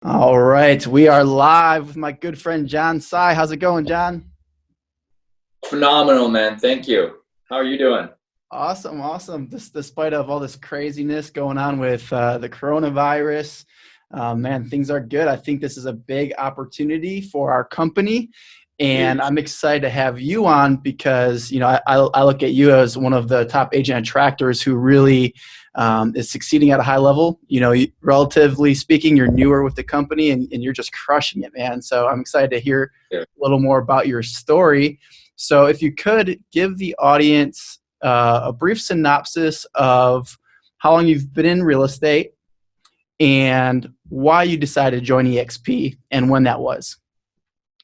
All right, we are live with my good friend John Tsai. How's it going, John? Phenomenal, man. Thank you. How are you doing? Awesome, awesome. Despite of all this craziness going on with the coronavirus, man, things are good. I think this is a big opportunity for our company, and Huge. I'm excited to have you on because I look at you as one of the top agent attractors who really is succeeding at a high level. Relatively speaking, you're newer with the company, and you're just crushing it, man. So I'm excited to hear Yeah. a little more about your story. So if you could give the audience a brief synopsis of how long you've been in real estate and why you decided to join eXp and when that was.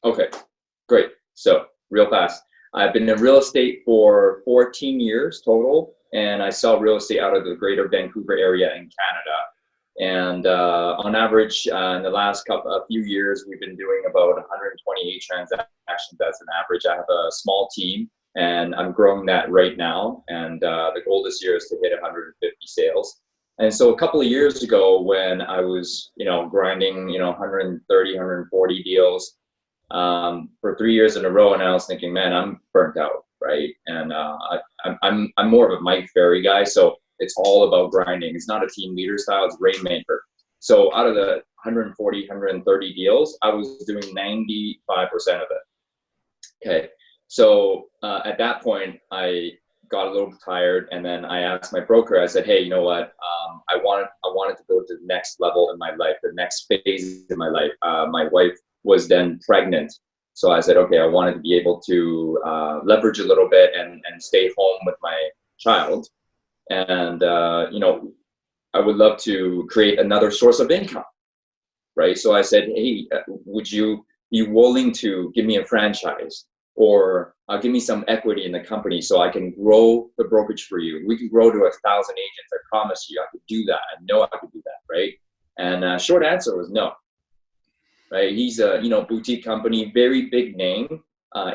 Okay, great. So, real fast. I've been in real estate for 14 years total, and I sell real estate out of the greater Vancouver area in Canada. And on average, in the last a few years, we've been doing about 128 transactions as an average. I have a small team, and I'm growing that right now. And the goal this year is to hit 150 sales. And so a couple of years ago, when I was, grinding, 130, 140 deals for 3 years in a row, and I was thinking, man, I'm burnt out, right? And I'm more of a Mike Ferry guy, so it's all about grinding. It's not a team leader style; it's rainmaker. So out of the 140, 130 deals, I was doing 95% of it. Okay, so at that point, I got a little tired, and then I asked my broker. I said, "Hey, you know what? I wanted to go to the next level in my life, the next phase in my life." My wife was then pregnant, so I said, "Okay, I wanted to be able to leverage a little bit and stay home with my child, and I would love to create another source of income." Right? So I said, "Hey, would you be willing to give me a franchise or give me some equity in the company so I can grow the brokerage for you? We can grow to 1,000 agents. I promise you I could do that. I know I could do that." Right? And short answer was no. Right? He's a boutique company, very big name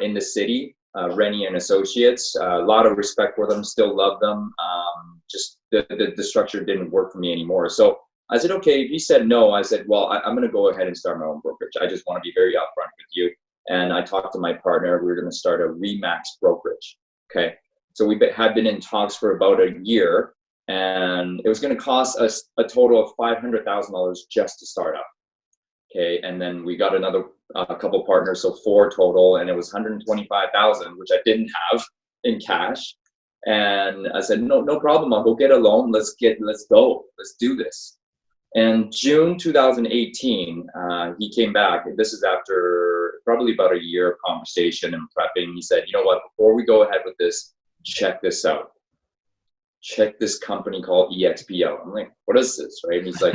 in the city. Rennie and Associates. A lot of respect for them. Still love them. Just the structure didn't work for me anymore. So I said, okay. If he said no, I said, well, I'm going to go ahead and start my own brokerage. I just want to be very upfront with you. And I talked to my partner. We were going to start a Remax brokerage. Okay. So we had been in talks for about a year, and it was going to cost us a total of $500,000 just to start up. Okay, and then we got another couple partners, so four total, and it was 125,000, which I didn't have in cash. And I said, no problem. I'll go get a loan. Let's go. Let's do this. And June 2018, he came back. This is after probably about a year of conversation and prepping. He said, you know what? Before we go ahead with this, check this out. Check this company called eXp out. I'm like, what is this, right? And he's like,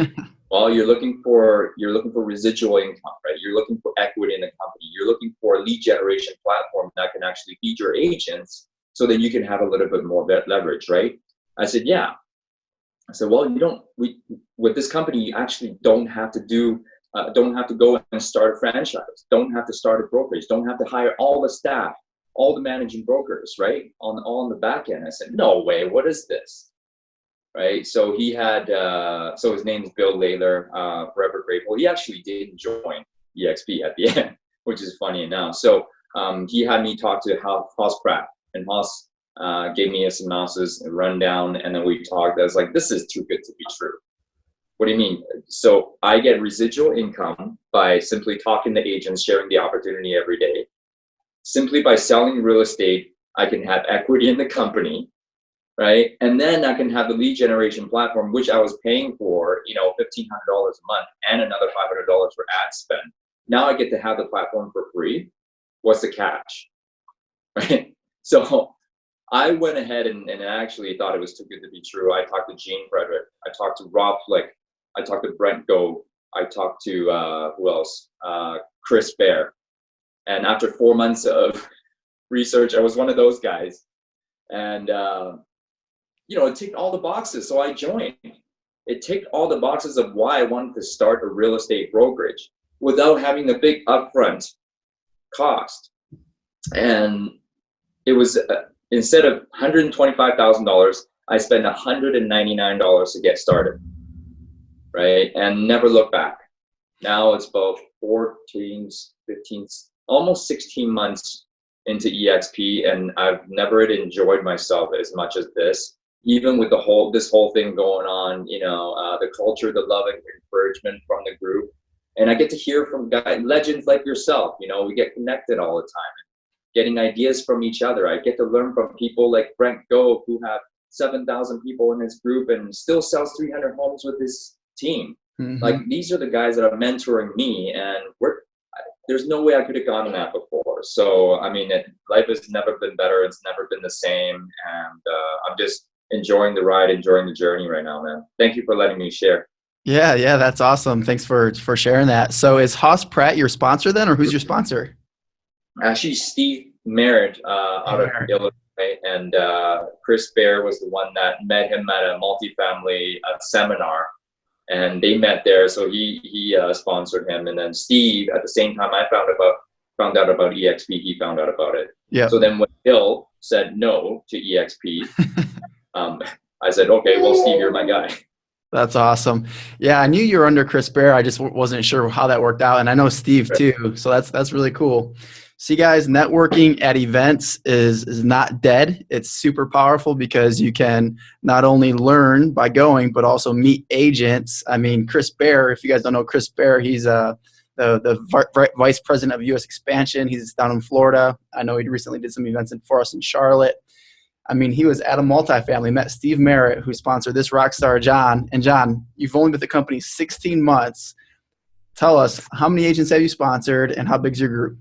well, you're looking for residual income, right? You're looking for equity in the company. You're looking for a lead generation platform that can actually feed your agents, so that you can have a little bit more leverage, right? I said, yeah. I said, well, with this company, you actually don't have to go and start a franchise. Don't have to start a brokerage. Don't have to hire all the staff, all the managing brokers, right? On the back end. I said, no way. What is this? Right. So he had, so his name is Bill Layler, forever grateful. He actually didn't join eXp at the end, which is funny enough. So he had me talk to Haas Pratt, and Haas gave me a synopsis, a rundown, and then we talked. I was like, this is too good to be true. What do you mean? So I get residual income by simply talking to agents, sharing the opportunity every day. Simply by selling real estate, I can have equity in the company, right? And then I can have the lead generation platform, which I was paying for, $1,500 a month and another $500 for ad spend. Now I get to have the platform for free. What's the catch, right? So I went ahead and actually thought it was too good to be true. I talked to Gene Frederick. I talked to Rob Flick. I talked to Brent Go. I talked to, who else? Chris Bear. And after 4 months of research, I was one of those guys. And, it ticked all the boxes. So I joined. It ticked all the boxes of why I wanted to start a real estate brokerage without having the big upfront cost. And it was, instead of $125,000, I spent $199 to get started, right? And never look back. Now it's about 14, 15, almost 16 months into eXp, and I've never enjoyed myself as much as this. Even with this whole thing going on, the culture, the love and encouragement from the group, and I get to hear from legends like yourself. We get connected all the time, getting ideas from each other. I get to learn from people like Brent Gove, who have 7,000 people in his group and still sells 300 homes with his team. Mm-hmm. Like, these are the guys that are mentoring me, and there's no way I could have gotten that before. So, I mean, life has never been better. It's never been the same. And I'm just enjoying the ride, enjoying the journey right now, man. Thank you for letting me share. Yeah, that's awesome. Thanks for sharing that. So is Haas Pratt your sponsor then, or who's your sponsor? Actually, Steve Merritt out of Illinois, and Chris Bear was the one that met him at a multifamily seminar, and they met there. So he sponsored him, and then Steve, at the same time I found out about eXp, he found out about it. Yeah. So then when Bill said no to eXp, I said, okay, well, Steve, you're my guy. That's awesome. Yeah, I knew you were under Chris Bear. I just wasn't sure how that worked out. And I know Steve too. So that's really cool. See, guys, networking at events is not dead. It's super powerful because you can not only learn by going, but also meet agents. I mean, Chris Bear, if you guys don't know Chris Bear, he's the vice president of U.S. expansion. He's down in Florida. I know he recently did some events for us in Charlotte. I mean, he was at a multifamily, met Steve Merritt, who sponsored this rock star, John. And John, you've only been with the company 16 months. Tell us, how many agents have you sponsored and how big's your group?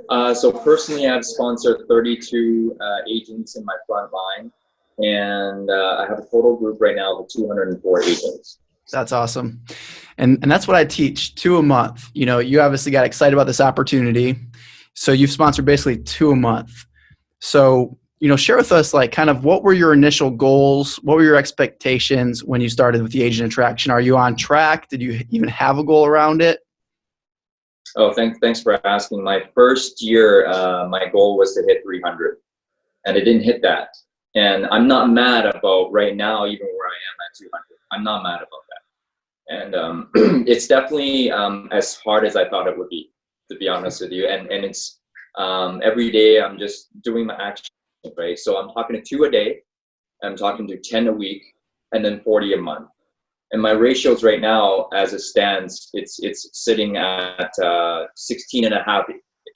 So personally, I've sponsored 32 agents in my front line. And I have a total group right now of 204 agents. That's awesome. And that's what I teach, 2 a month. You obviously got excited about this opportunity. So you've sponsored basically 2 a month. So share with us, like, kind of what were your initial goals? What were your expectations when you started with the agent attraction? Are you on track? Did you even have a goal around it? Oh, thanks for asking. My first year, my goal was to hit 300, and I didn't hit that. And I'm not mad about right now, even where I am at 200. I'm not mad about that. And it's definitely as hard as I thought it would be, to be honest with you. And it's every day I'm just doing my action. Right, so I'm talking to 2 a day, I'm talking to 10 a week, and then 40 a month. And my ratios right now, as it stands, it's sitting at 16 and a half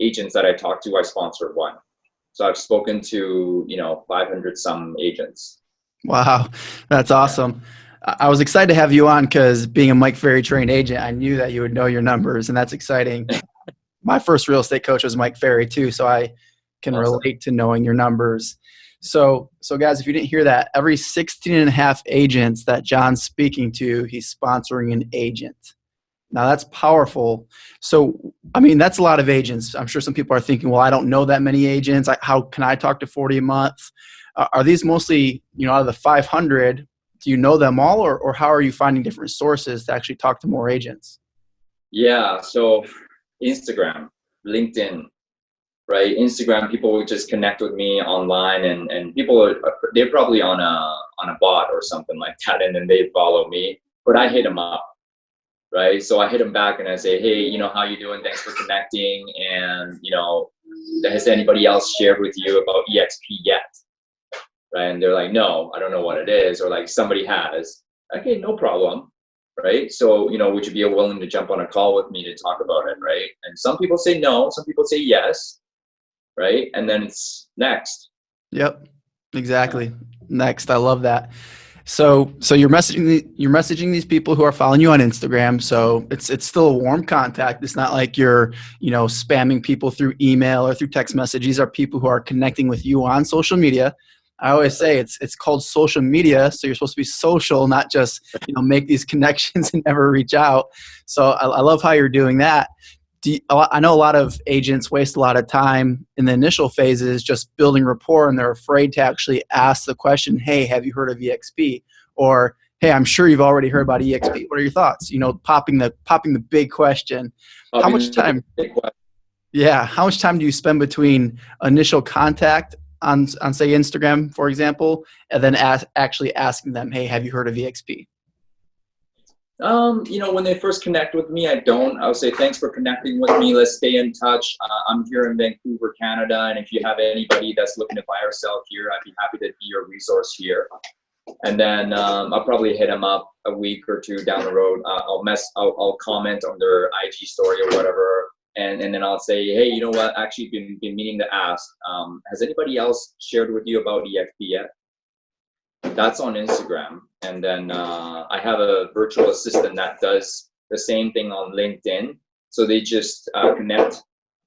agents that I talk to, I sponsor 1. So I've spoken to 500 some agents. Wow, that's awesome. I was excited to have you on because, being a Mike Ferry trained agent, I knew that you would know your numbers, and that's exciting. My first real estate coach was Mike Ferry too, so I can relate to knowing your numbers. So guys, if you didn't hear that, every 16 and a half agents that John's speaking to, he's sponsoring an agent. Now that's powerful. So, I mean, that's a lot of agents. I'm sure some people are thinking, well, I don't know that many agents. How can I talk to 40 a month? Are these mostly, out of the 500, do you know them all, or how are you finding different sources to actually talk to more agents? Yeah, so Instagram, LinkedIn, right? Instagram, people will just connect with me online, and people they're probably on a bot or something like that, and then they follow me, but I hit them up, right? So I hit them back and I say, hey, how you doing? Thanks for connecting. And has anybody else shared with you about eXp yet? Right? And they're like, no, I don't know what it is, or like, somebody has. Okay, no problem. Right? So, would you be willing to jump on a call with me to talk about it? Right? And some people say no, some people say yes. Right? And then it's next. Yep, exactly. Next. I love that. So you're messaging these people who are following you on Instagram. So it's still a warm contact. It's not like you're, spamming people through email or through text message. These are people who are connecting with you on social media. I always say it's called social media. So you're supposed to be social, not just, make these connections and never reach out. So I love how you're doing that. I know a lot of agents waste a lot of time in the initial phases just building rapport, and they're afraid to actually ask the question, hey, have you heard of eXp? Or, hey, I'm sure you've already heard about eXp. What are your thoughts? Popping the big question. How much time? Yeah. How much time do you spend between initial contact on say Instagram, for example, and then actually asking them, hey, have you heard of eXp? When they first connect with me, I would say, thanks for connecting with me. Let's stay in touch. I'm here in Vancouver, Canada. And if you have anybody that's looking to buy or sell here, I'd be happy to be your resource here. And then I'll probably hit them up a week or two down the road. I'll comment on their IG story or whatever. And then I'll say, hey, you know what? Actually been meaning to ask, has anybody else shared with you about eXp yet? That's on Instagram. And then I have a virtual assistant that does the same thing on LinkedIn. So they just connect,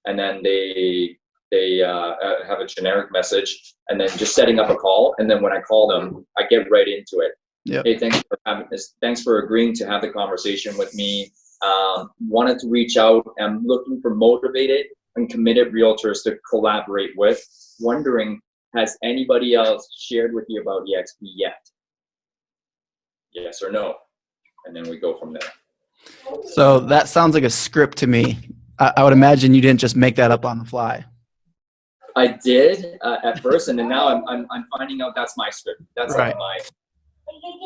and then they have a generic message, and then just setting up a call. And then when I call them, I get right into it. Yep. Hey, thanks for agreeing to have the conversation with me. Wanted to reach out. I'm looking for motivated and committed realtors to collaborate with. Wondering, has anybody else shared with you about eXp yet? Yes or no? And then we go from there. So that sounds like a script to me. I would imagine you didn't just make that up on the fly. I did at first, and then now I'm finding out that's my script. That's right. My.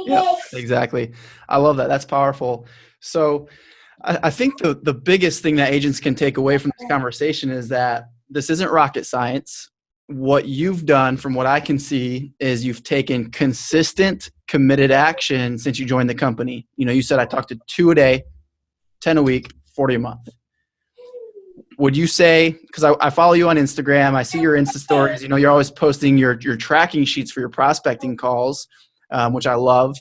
Yeah, exactly. I love that. That's powerful. So I think the biggest thing that agents can take away from this conversation is that this isn't rocket science. What you've done, from what I can see, is you've taken consistent, committed action since you joined the company. You said I talked to 2 a day, 10 a week, 40 a month. Would you say, because I follow you on Instagram, I see your Insta stories, you're always posting your tracking sheets for your prospecting calls, which I love.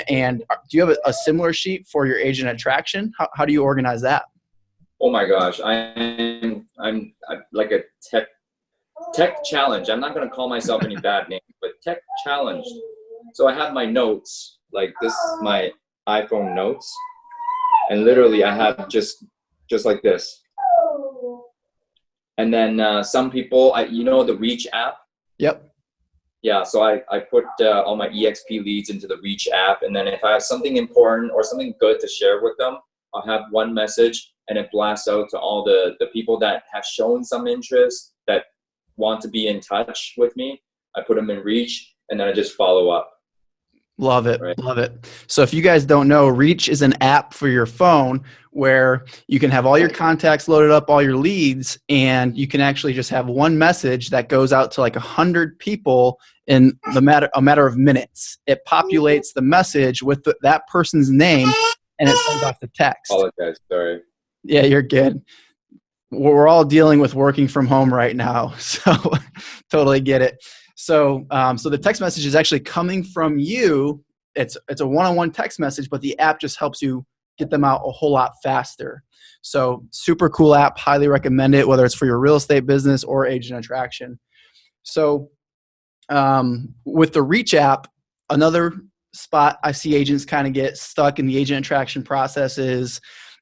And do you have a similar sheet for your agent attraction? How do you organize that? Oh my gosh, I'm like a tech challenge. I'm not going to call myself any bad names, but tech challenged. So I have my notes, like this is my iPhone notes, and literally I have just like this. And then some people, the Reach app. Yep. Yeah, so I put all my eXp leads into the Reach app, and then if I have something important or something good to share with them, I'll have one message, and it blasts out to all the people that have shown some interest, that want to be in touch with me. I put them in Reach, and then I just follow up. Love it. Right. Love it. So if you guys don't know, Reach is an app for your phone where you can have all your contacts loaded up, all your leads, and you can actually just have one message that goes out to like 100 people in a matter of minutes. It populates the message with that person's name, and it sends off the text. Apologize, sorry. Yeah, you're good. We're all dealing with working from home right now, so totally get it. So the text message is actually coming from you. It's a one-on-one text message, but the app just helps you get them out a whole lot faster. So super cool app. Highly recommend it, whether it's for your real estate business or agent attraction. So with the Reach app, another spot I see agents kind of get stuck in the agent attraction process is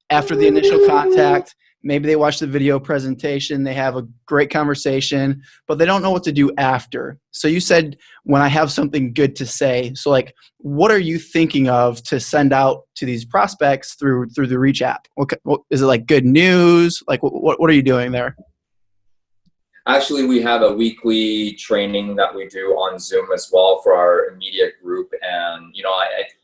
after the initial contact. Maybe they watch the video presentation, they have a great conversation, but they don't know what to do after. So you said, when I have something good to say. So like, what are you thinking of to send out to these prospects through the Reach app? What is it, like good news? Like what are you doing there? Actually, we have a weekly training that we do on Zoom as well for our immediate group. And,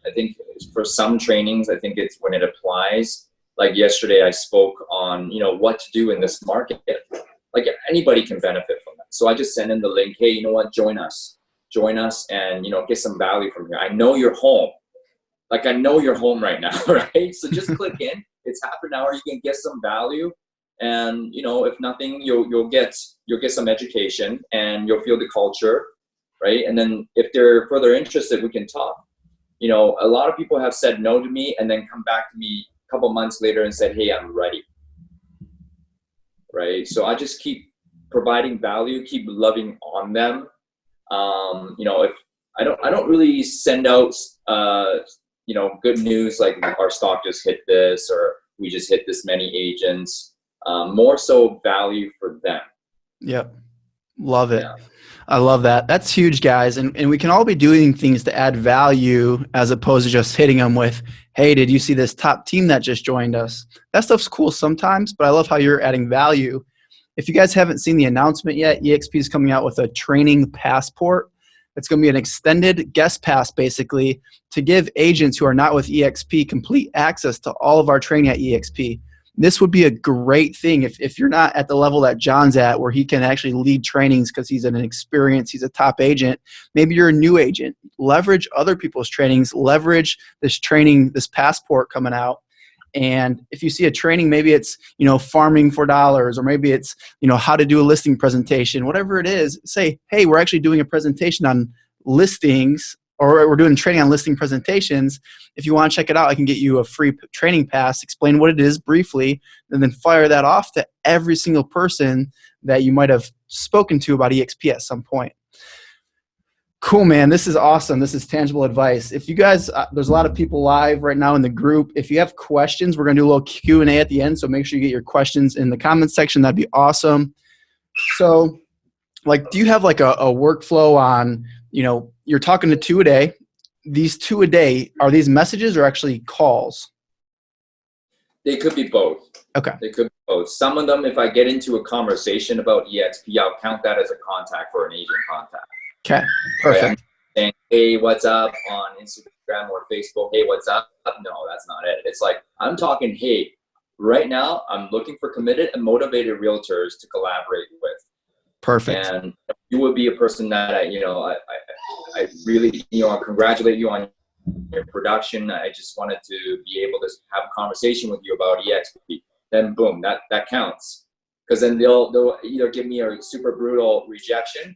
I think for some trainings, I think it's when it applies. Like yesterday, I spoke on, what to do in this market. Like anybody can benefit from that. So I just send in the link. Hey, you know what? Join us and, get some value from here. I know you're home. Like I know you're home right now, right? So just click in. It's half an hour. You can get some value. And, if nothing, you'll get some education, and you'll feel the culture, right? And then if they're further interested, we can talk. A lot of people have said no to me and then come back to me couple months later and said, hey, I'm ready. Right. So I just keep providing value, keep loving on them. If I don't really send out, good news like our stock just hit this, or we just hit this many agents. More so value for them. Yep. Love it. Yeah. I love that. That's huge, guys. And we can all be doing things to add value as opposed to just hitting them with, hey, did you see this top team that just joined us? That stuff's cool sometimes, but I love how you're adding value. If you guys haven't seen the announcement yet, eXp is coming out with a training passport. It's going to be an extended guest pass, basically, to give agents who are not with eXp complete access to all of our training at eXp. This would be a great thing if you're not at the level that John's at, where he can actually lead trainings because he's an experienced, he's a top agent. Maybe you're a new agent. Leverage other people's trainings. Leverage this training, this passport coming out. And if you see a training, maybe it's, farming for dollars, or maybe it's, how to do a listing presentation, whatever it is, say, hey, we're actually doing a presentation on listings, or we're doing training on listing presentations. If you want to check it out, I can get you a free training pass, explain what it is briefly, and then fire that off to every single person that you might have spoken to about eXp at some point. Cool, man. This is awesome. This is tangible advice. If you guys, there's a lot of people live right now in the group. If you have questions, we're going to do a little Q&A at the end. So make sure you get your questions in the comments section. That'd be awesome. So do you have a workflow on, you're talking to 2 a day. These 2 a day, are these messages or actually calls? They could be both. Okay. They could be both. Some of them, if I get into a conversation about eXp, I'll count that as a contact for an agent contact. Okay, perfect. Saying, hey, what's up on Instagram or Facebook? Hey, what's up? No, that's not it. It's like, I'm talking, hey, right now I'm looking for committed and motivated realtors to collaborate with. Perfect. And you would be a person that I really, I congratulate you on your production. I just wanted to be able to have a conversation with you about eXp. Then boom, that counts. Because then they'll either give me a super brutal rejection,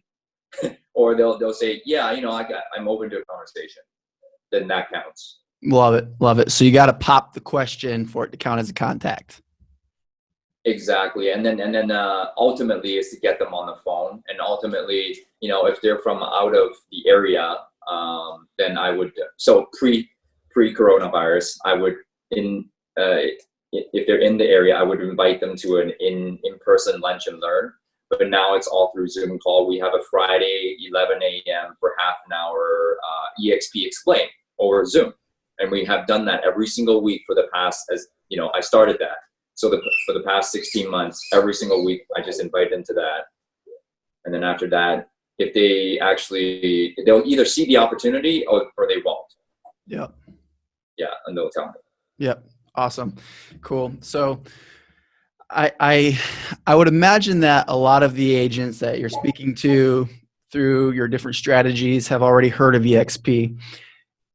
or they'll say, yeah, I'm open to a conversation. Then that counts. Love it. Love it. So you got to pop the question for it to count as a contact. Exactly. And then ultimately is to get them on the phone. And ultimately, if they're from out of the area, then I would, so pre-coronavirus, I would, if they're in the area, I would invite them to an in-person lunch and learn. But now it's all through Zoom call. We have a Friday, 11 a.m. for half an hour eXp Explain over Zoom. And we have done that every single week for the past, I started that. So for the past 16 months, every single week, I just invite them to that. And then after that, if they'll either see the opportunity or they won't. Yep. Yeah, and they'll tell me. Yep. Awesome. Cool. So I would imagine that a lot of the agents that you're speaking to through your different strategies have already heard of eXp.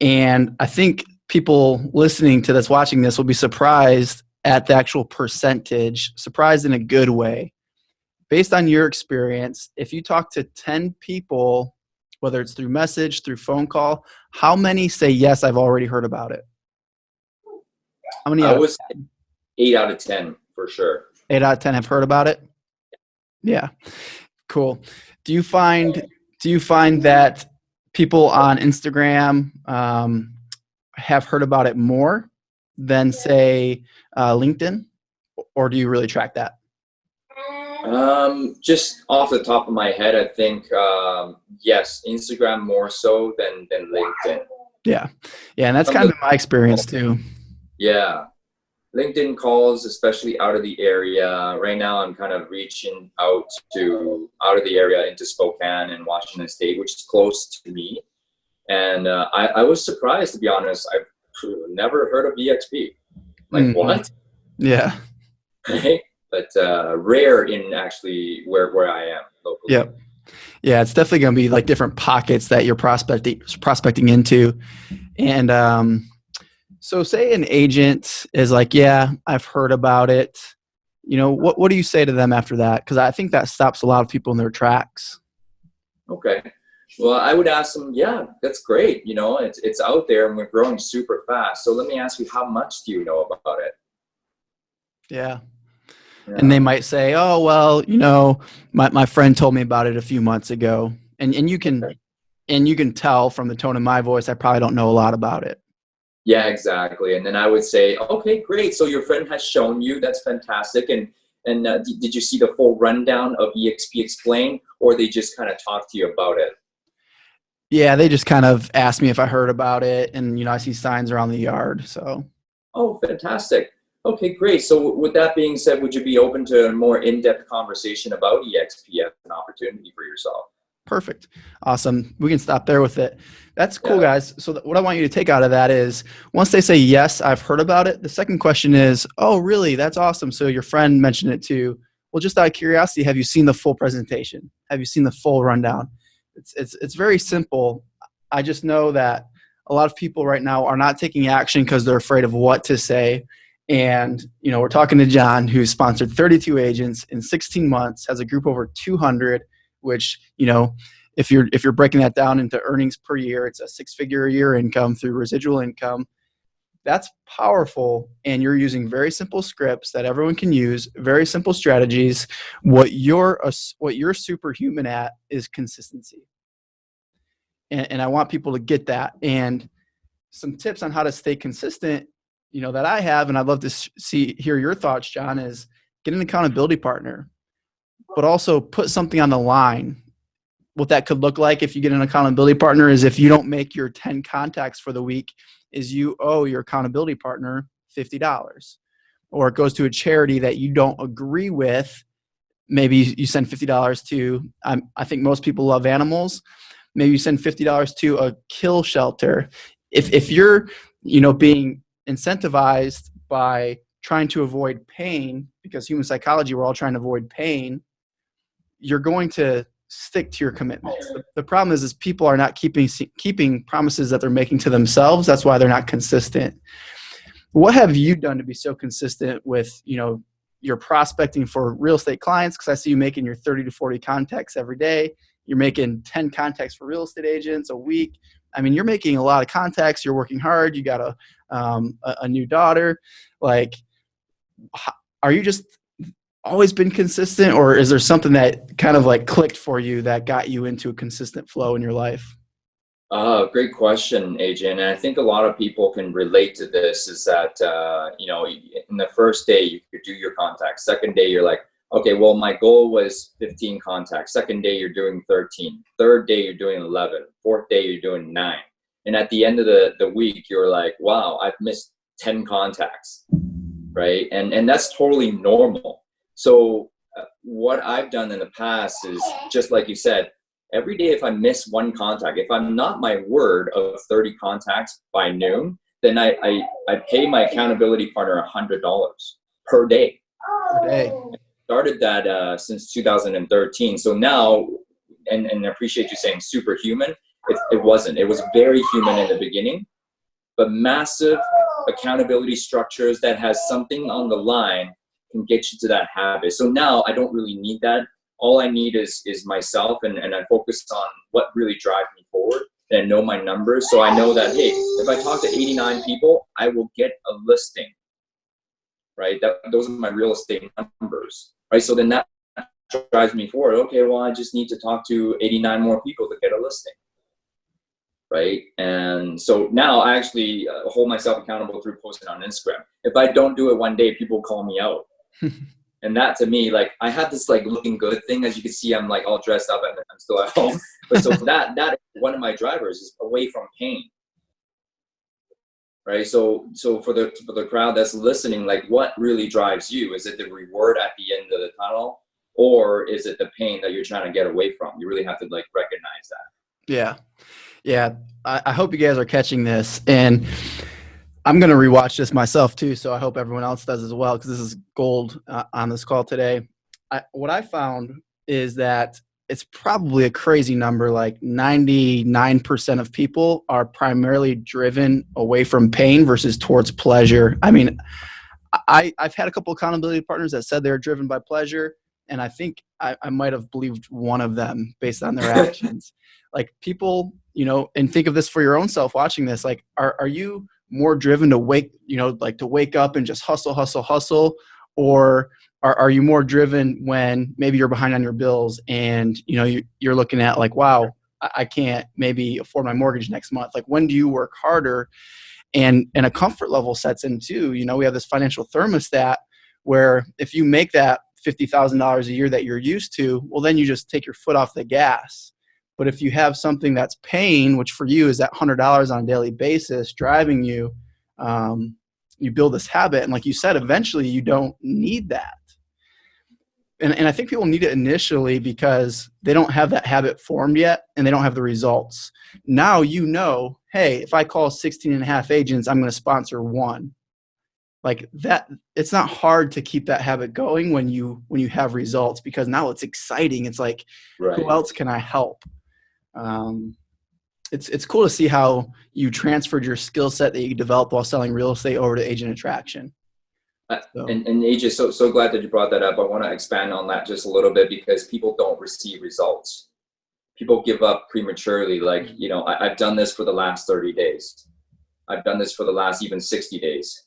And I think people listening to this, watching this, will be surprised at the actual percentage, surprised in a good way. Based on your experience, if you talk to 10 people, whether it's through message, through phone call, how many say, yes, I've already heard about it? How many? I would say 8 out of 10 for sure. 8 out of 10 have heard about it? Yeah. Cool. Do you find that people on Instagram have heard about it more than, say, LinkedIn? Or do you really track that? Just off the top of my head, I think, yes, Instagram more so than LinkedIn. Yeah. Yeah. And that's kind of my experience too. Yeah. LinkedIn calls, especially out of the area. Right now, I'm kind of reaching out of the area into Spokane and Washington State, which is close to me. And I was surprised, to be honest. I've never heard of eXp. What? Yeah. Right? But rare in actually where I am locally. Yep. Yeah, it's definitely going to be different pockets that you're prospecting into. And so say an agent is yeah, I've heard about it. What do you say to them after that? Because I think that stops a lot of people in their tracks. Okay. Well, I would ask them, yeah, that's great. It's out there and we're growing super fast. So let me ask you, how much do you know about it? Yeah. And they might say, oh, well, my friend told me about it a few months ago. And you can tell from the tone of my voice, I probably don't know a lot about it. Yeah, exactly. And then I would say, okay, great. So your friend has shown you, that's fantastic. And did you see the full rundown of eXp Explain, or they just kind of talk to you about it? Yeah, they just kind of asked me if I heard about it, and I see signs around the yard. So. Oh, fantastic. Okay, great. So with that being said, would you be open to a more in-depth conversation about eXp as an opportunity for yourself? Perfect. Awesome. We can stop there with it. That's cool, Yeah. guys. So what I want you to take out of that is once they say, yes, I've heard about it. The second question is, oh, really? That's awesome. So your friend mentioned it too. Well, just out of curiosity, have you seen the full presentation? Have you seen the full rundown? It's very simple. I just know that a lot of people right now are not taking action because they're afraid of what to say. And, we're talking to John, who's sponsored 32 agents in 16 months, has a group over 200, which, if you're breaking that down into earnings per year, it's a 6-figure a year income through residual income. That's powerful. And you're using very simple scripts that everyone can use, very simple strategies. What you're superhuman at is consistency. And I want people to get that. And some tips on how to stay consistent, that I have, and I'd love to hear your thoughts, John, is get an accountability partner, but also put something on the line. What that could look like if you get an accountability partner is if you don't make your 10 contacts for the week, is you owe your accountability partner $50. Or it goes to a charity that you don't agree with. Maybe you send $50 to, I think most people love animals. Maybe you send $50 to a kill shelter. If you're, being incentivized by trying to avoid pain, because human psychology, we're all trying to avoid pain, you're going to stick to your commitments. The problem is people are not keeping promises that they're making to themselves. That's why they're not consistent. What have you done to be so consistent with, your prospecting for real estate clients? Because I see you making your 30 to 40 contacts every day. You're making 10 contacts for real estate agents a week. I mean, you're making a lot of contacts. You're working hard. You got a new daughter. Like, are you just always been consistent, or is there something that kind of like clicked for you that got you into a consistent flow in your life? Great question, AJ. And I think a lot of people can relate to this is that, in the first day you could do your contacts. Second day, you're like, okay, well, my goal was 15 contacts. Second day, you're doing 13. Third day, you're doing 11. Fourth day, you're doing 9. And at the end of the week, you're like, wow, I've missed 10 contacts, right? And that's totally normal. So what I've done in the past is, just like you said, every day if I miss one contact, if I'm not my word of 30 contacts by noon, then I pay my accountability partner $100 per day. Per day. Started that since 2013. So now, and I appreciate you saying superhuman. It wasn't. It was very human in the beginning, but massive accountability structures that has something on the line can get you to that habit. So now I don't really need that. All I need is myself, and I focus on what really drives me forward, and I know my numbers. So I know that, hey, if I talk to 89 people, I will get a listing, right? Those are my real estate numbers, right? So then that drives me forward. Okay, well, I just need to talk to 89 more people to get a listing, right? And so now I actually hold myself accountable through posting on Instagram. If I don't do it one day, people call me out. And that, to me, like, I have this like looking good thing. As you can see, I'm like all dressed up and I'm still at home. But so that is one of my drivers, is away from pain. Right. So for the crowd that's listening, like, what really drives you? Is it the reward at the end of the tunnel, or is it the pain that you're trying to get away from? You really have to like recognize that. Yeah. Yeah. I hope you guys are catching this, and I'm going to rewatch this myself too. So I hope everyone else does as well, because this is gold on this call today. What I found is that it's probably a crazy number. Like 99% of people are primarily driven away from pain versus towards pleasure. I mean, I've had a couple accountability partners that said they're driven by pleasure, and I think I might have believed one of them based on their actions. Like, people, and think of this for your own self watching this. Like, are you more driven to wake up and just hustle, or are you more driven when maybe you're behind on your bills and you're looking at like, wow, I can't maybe afford my mortgage next month? Like, when do you work harder? And a comfort level sets in too. We have this financial thermostat where if you make that $50,000 a year that you're used to, well, then you just take your foot off the gas. But if you have something that's paying, which for you is that $100 on a daily basis driving you, you build this habit. And like you said, eventually you don't need that. And I think people need it initially because they don't have that habit formed yet and they don't have the results. Now, hey, if I call 16 and a half agents, I'm going to sponsor one. Like that, it's not hard to keep that habit going when you have results, because now it's exciting. It's like, who else can I help? It's cool to see how you transferred your skill set that you developed while selling real estate over to agent attraction. And AJ, so glad that you brought that up. I want to expand on that just a little bit, because people don't receive results. People give up prematurely. Like, I've done this for the last 30 days. I've done this for the last even 60 days.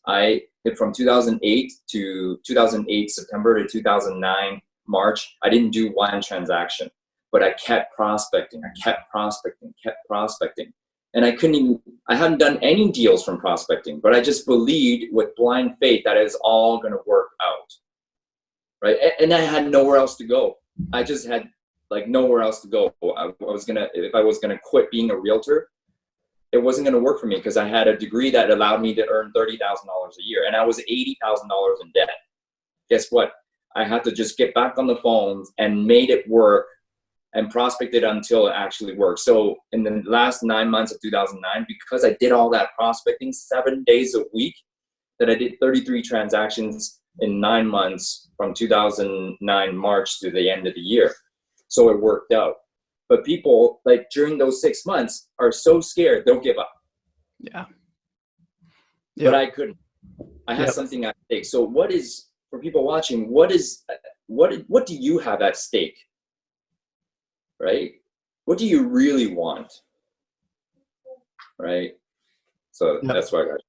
From 2008 September to 2009 March, I didn't do one transaction, but I kept prospecting. And I hadn't done any deals from prospecting, but I just believed with blind faith that it was all going to work out. Right. And I had nowhere else to go. I just had nowhere else to go. If I was going to quit being a realtor, it wasn't going to work for me, because I had a degree that allowed me to earn $30,000 a year, and I was $80,000 in debt. Guess what? I had to just get back on the phones and made it work and prospected until it actually worked. So in the last 9 months of 2009, because I did all that prospecting 7 days a week, that I did 33 transactions in 9 months from 2009 March to the end of the year. So it worked out. But people, during those 6 months, are so scared they'll give up. Yeah. But I couldn't. I had something at stake. So for people watching, what do you have at stake? Right? What do you really want? Right? So that's why I got it.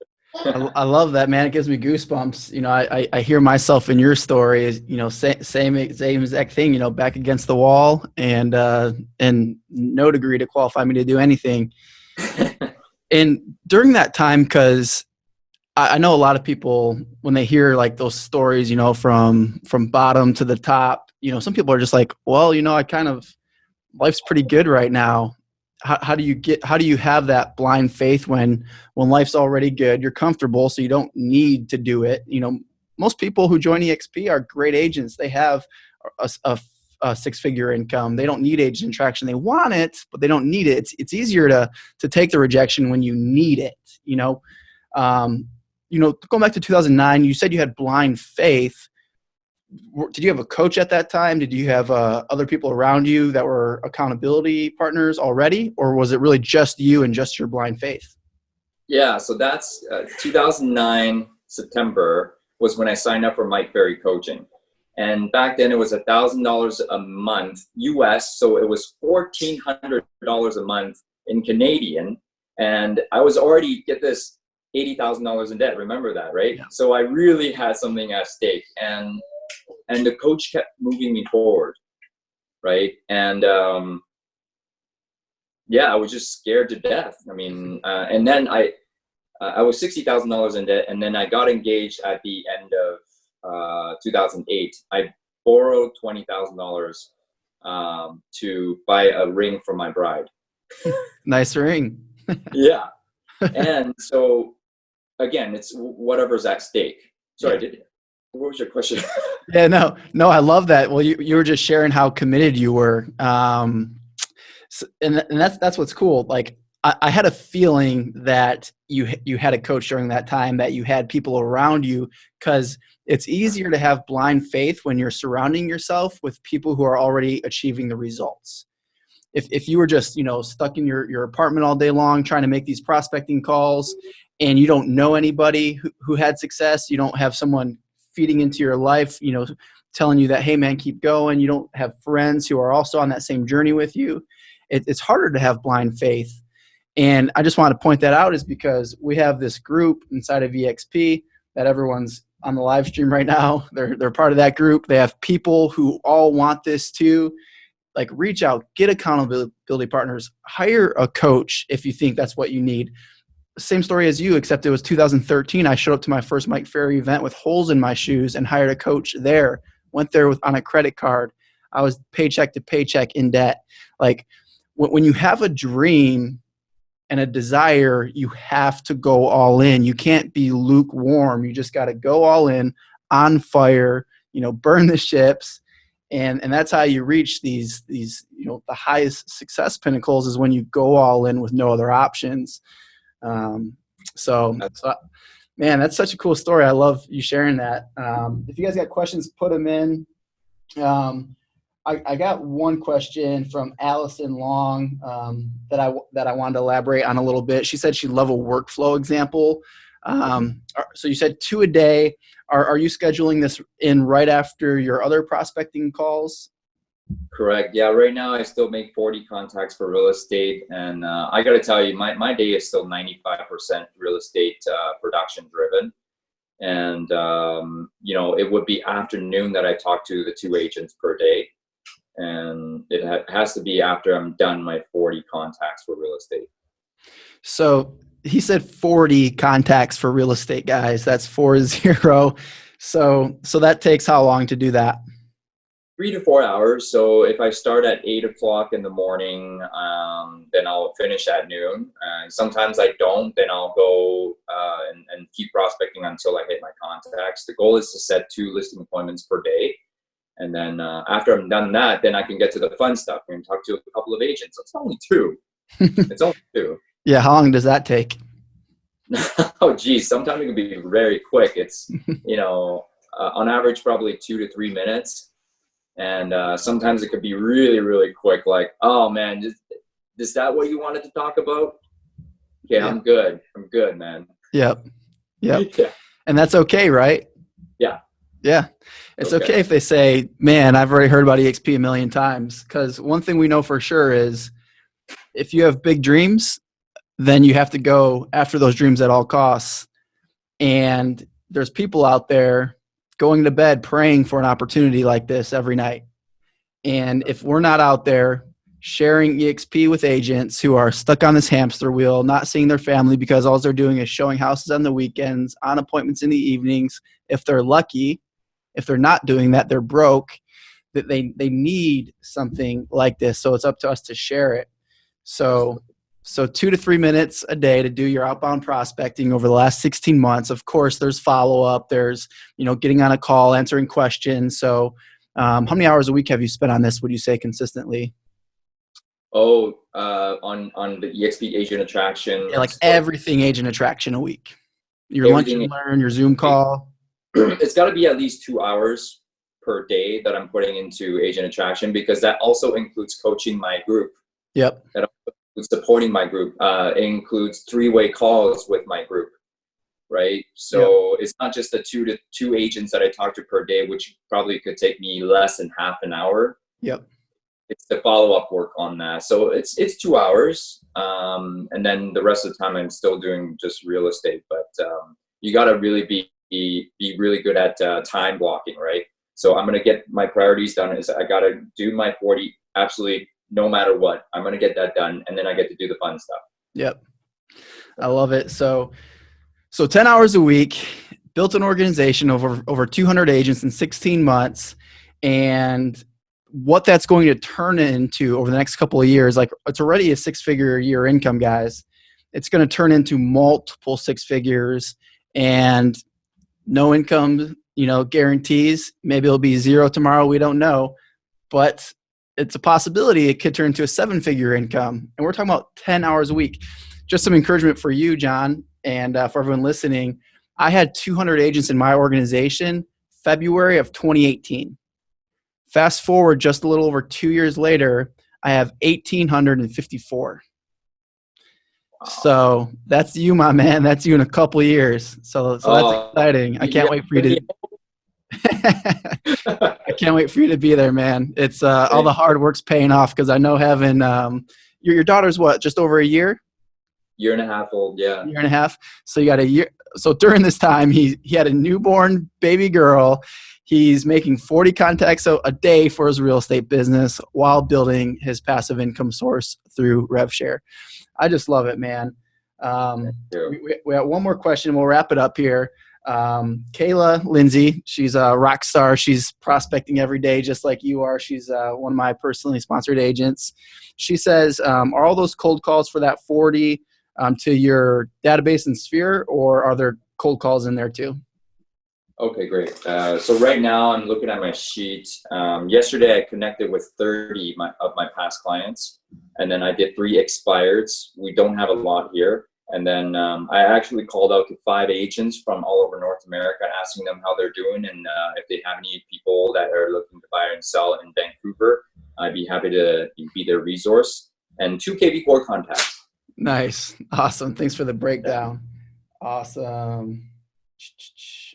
I love that, man. It gives me goosebumps. I hear myself in your story, same exact thing, back against the wall and no degree to qualify me to do anything. And during that time, because I know a lot of people, when they hear those stories, from bottom to the top, some people are just like, well, life's pretty good right now. How do you have that blind faith when life's already good, you're comfortable, so you don't need to do it? Most people who join eXp are great agents. They have a six-figure income. They don't need agent attraction. They want it, but they don't need it. It's easier to take the rejection when you need it. Going back to 2009, you said you had blind faith. Did you have a coach at that time? Did you have other people around you that were accountability partners already? Or was it really just you and just your blind faith? Yeah, so that's 2009 September was when I signed up for Mike Ferry coaching. And back then it was $1,000 a month US. So it was $1,400 a month in Canadian. And I was already, get this, $80,000 in debt. Remember that, right? Yeah. So I really had something at stake. And the coach kept moving me forward, right? And I was just scared to death. I mean, and then I was $60,000 in debt, and then I got engaged at the end of 2008. I borrowed $20,000 to buy a ring for my bride. Nice ring. Yeah, and so again, it's whatever's at stake. Sorry, what was your question? Yeah, no, I love that. Well, you were just sharing how committed you were. And that's what's cool. I had a feeling that you had a coach during that time, that you had people around you, because it's easier to have blind faith when you're surrounding yourself with people who are already achieving the results. If you were just, stuck in your apartment all day long trying to make these prospecting calls and you don't know anybody who had success, you don't have someone feeding into your life, telling you that, hey man, keep going. You don't have friends who are also on that same journey with you. It's harder to have blind faith. And I just want to point that out, is because we have this group inside of eXp that everyone's on the live stream right now. They're part of that group. They have people who all want this too. Reach out, get accountability partners, hire a coach if you think that's what you need. Same story as you, except it was 2013. I showed up to my first Mike Ferry event with holes in my shoes and hired a coach there. Went there on a credit card. I was paycheck to paycheck in debt. When you have a dream and a desire, you have to go all in. You can't be lukewarm. You just got to go all in, on fire, burn the ships. And that's how you reach these, the highest success pinnacles is when you go all in with no other options. So man, that's such a cool story. I love you sharing that. If you guys got questions, put them in. I got one question from Allison Long that I wanted to elaborate on a little bit. She said she'd love a workflow example. So you said 2 a day. Are you scheduling this in right after your other prospecting calls? Correct. Yeah. Right now, I still make 40 contacts for real estate, and I got to tell you, my day is still 95% real estate production driven. And it would be afternoon that I talk to the 2 agents per day, and it has to be after I'm done my 40 contacts for real estate. So he said 40 contacts for real estate, guys. That's 40. So that takes how long to do that? 3 to 4 hours. So if I start at 8 o'clock in the morning, then I'll finish at noon. Sometimes I don't, then I'll go and keep prospecting until I hit my contacts. The goal is to set 2 listing appointments per day. And then after I'm done that, then I can get to the fun stuff and talk to a couple of agents. It's only 2. It's only 2. Yeah. How long does that take? Oh, geez. Sometimes it can be very quick. It's, on average, probably 2 to 3 minutes. And sometimes it could be really, really quick. Like, oh man, is that what you wanted to talk about? Okay, yeah. I'm good, man. Yep. Yeah. And that's okay, right? Yeah. Yeah. It's okay if they say, man, I've already heard about eXp a million times. Because one thing we know for sure is if you have big dreams, then you have to go after those dreams at all costs. And there's people out there going to bed praying for an opportunity like this every night. And if we're not out there sharing eXp with agents who are stuck on this hamster wheel, not seeing their family because all they're doing is showing houses on the weekends, on appointments in the evenings, if they're lucky, if they're not doing that, they're broke, that they need something like this. So it's up to us to share it. So 2 to 3 minutes a day to do your outbound prospecting over the last 16 months. Of course, there's follow-up. There's, getting on a call, answering questions. So how many hours a week have you spent on this, would you say, consistently? Oh, on the eXp agent attraction. Yeah, like everything agent attraction a week. Your lunch and learn, your Zoom call. It's got to be at least 2 hours per day that I'm putting into agent attraction, because that also includes coaching my group. Yep. That supporting my group. It includes 3-way calls with my group, right? So It's not just the 2 agents that I talk to per day, which probably could take me less than half an hour. Yep. It's the follow-up work on that. So it's 2 hours. And then the rest of the time I'm still doing just real estate. But you got to really be really good at time blocking, right? So I'm going to get my priorities done. Is I got to do my 40 absolutely no matter what. I'm going to get that done, and then I get to do the fun stuff. Yep. I love it. So 10 hours a week, built an organization over 200 agents in 16 months. And what that's going to turn into over the next couple of years, like it's already a 6-figure a year income, guys. It's going to turn into multiple 6 figures and no income, guarantees. Maybe it'll be 0 tomorrow. We don't know, but it's a possibility it could turn into a 7-figure income. And we're talking about 10 hours a week. Just some encouragement for you, John, and for everyone listening. I had 200 agents in my organization February of 2018. Fast forward just a little over 2 years later, I have 1,854. Wow. So that's you, my man. That's you in a couple of years. So that's exciting. I can't wait for you to I can't wait for you to be there, man. It's all the hard work's paying off, because I know having your daughter's what, just over a year? Year and a half old, yeah. Year and a half. So you got a year. So during this time, he had a newborn baby girl. He's making 40 contacts a day for his real estate business while building his passive income source through RevShare. I just love it, man. We have one more question. We'll wrap it up here. Kayla Lindsay, she's a rock star. She's prospecting every day just like you are. She's one of my personally sponsored agents. She says, are all those cold calls for that 40 to your database and sphere, or are there cold calls in there too? Okay, great. So right now I'm looking at my sheet. Yesterday I connected with 30 of my past clients, and then I did 3 expireds. We don't have a lot here. And then I actually called out to 5 agents from all over North America, asking them how they're doing and if they have any people that are looking to buy and sell in Vancouver. I'd be happy to be their resource. And 2 KV4 contacts. Nice. Awesome. Thanks for the breakdown. Awesome.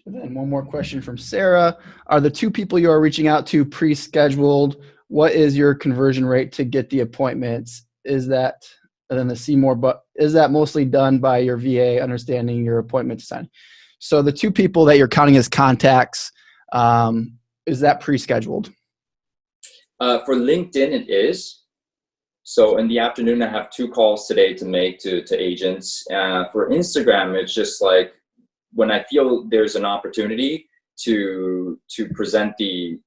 And then one more question from Sarah. Are the 2 people you are reaching out to pre-scheduled? What is your conversion rate to get the appointments? Is that, and then the Seymour, but is that mostly done by your VA understanding your appointment design? So the 2 people that you're counting as contacts, is that pre-scheduled? For LinkedIn, it is. So in the afternoon, I have 2 calls today to make to agents. For Instagram, it's just like when I feel there's an opportunity to present the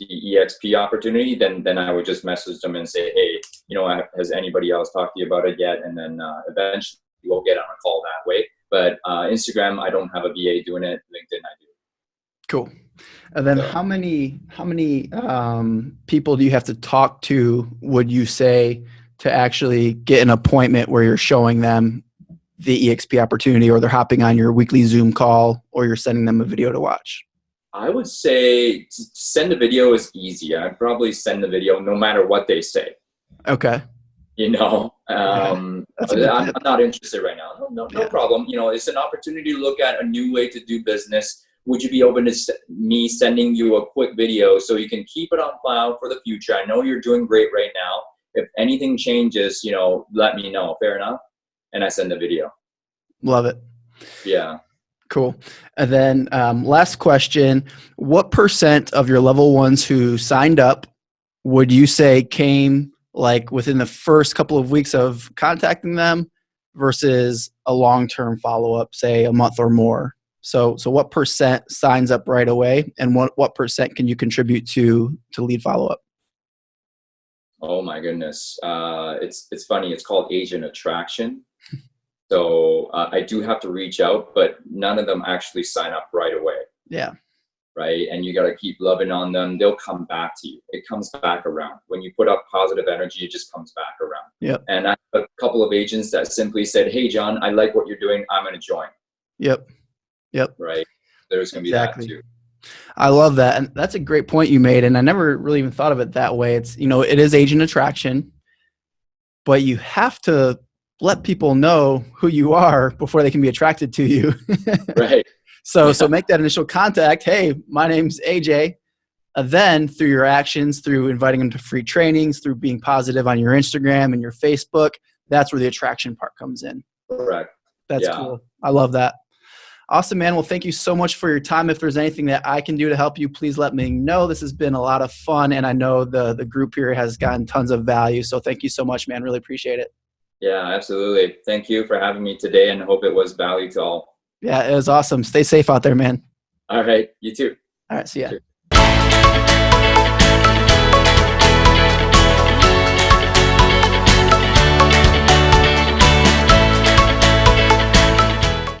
eXp opportunity, then I would just message them and say, hey, has anybody else talked to you about it yet? And then eventually we'll get on a call that way. But Instagram, I don't have a VA doing it. LinkedIn, I do. Cool. And then how many people do you have to talk to, would you say, to actually get an appointment where you're showing them the eXp opportunity, or they're hopping on your weekly Zoom call, or you're sending them a video to watch? I would say to send a video is easy. I'd probably send the video no matter what they say. Okay. I'm not interested right now. No problem. It's an opportunity to look at a new way to do business. Would you be open to me sending you a quick video so you can keep it on file for the future? I know you're doing great right now. If anything changes, let me know. Fair enough? And I send the video. Love it. Yeah. Cool. And then last question, what % of your level 1s who signed up would you say came like within the first couple of weeks of contacting them versus a long-term follow-up, say a month or more? So what % signs up right away, and what % can you contribute to lead follow-up? Oh my goodness. It's funny. It's called agent attraction. So I do have to reach out, but none of them actually sign up right away. Yeah. Right. And you got to keep loving on them. They'll come back to you. It comes back around. When you put up positive energy, it just comes back around. Yep. And I have a couple of agents that simply said, hey, John, I like what you're doing. I'm going to join. Yep. Right. There's going to be that too. I love that. And that's a great point you made. And I never really even thought of it that way. It's, it is agent attraction, but you have to let people know who you are before they can be attracted to you. Right. So make that initial contact. Hey, my name's AJ. Then through your actions, through inviting them to free trainings, through being positive on your Instagram and your Facebook, that's where the attraction part comes in. Correct. That's cool. I love that. Awesome, man. Well, thank you so much for your time. If there's anything that I can do to help you, please let me know. This has been a lot of fun, and I know the group here has gotten tons of value. So thank you so much, man. Really appreciate it. Yeah, absolutely. Thank you for having me today, and hope it was value to all. Yeah, it was awesome. Stay safe out there, man. All right. You too. All right. See ya.